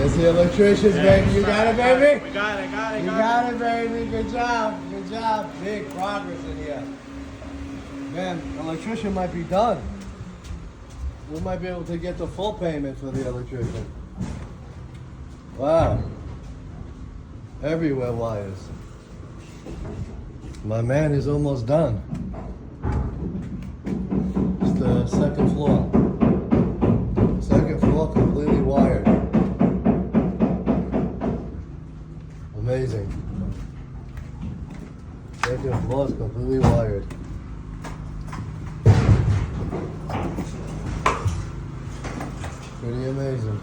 There's the electricians, baby. You got it, baby? We got it, got it, You got it, baby. Good job. Good job. Big progress in here. Man, electrician might be done. We might be able to get the full payment for the electrician. Wow. Everywhere wires. My man is almost done. It's the second floor. Second floor completely wired. Amazing. Second floor is completely wired. Pretty amazing.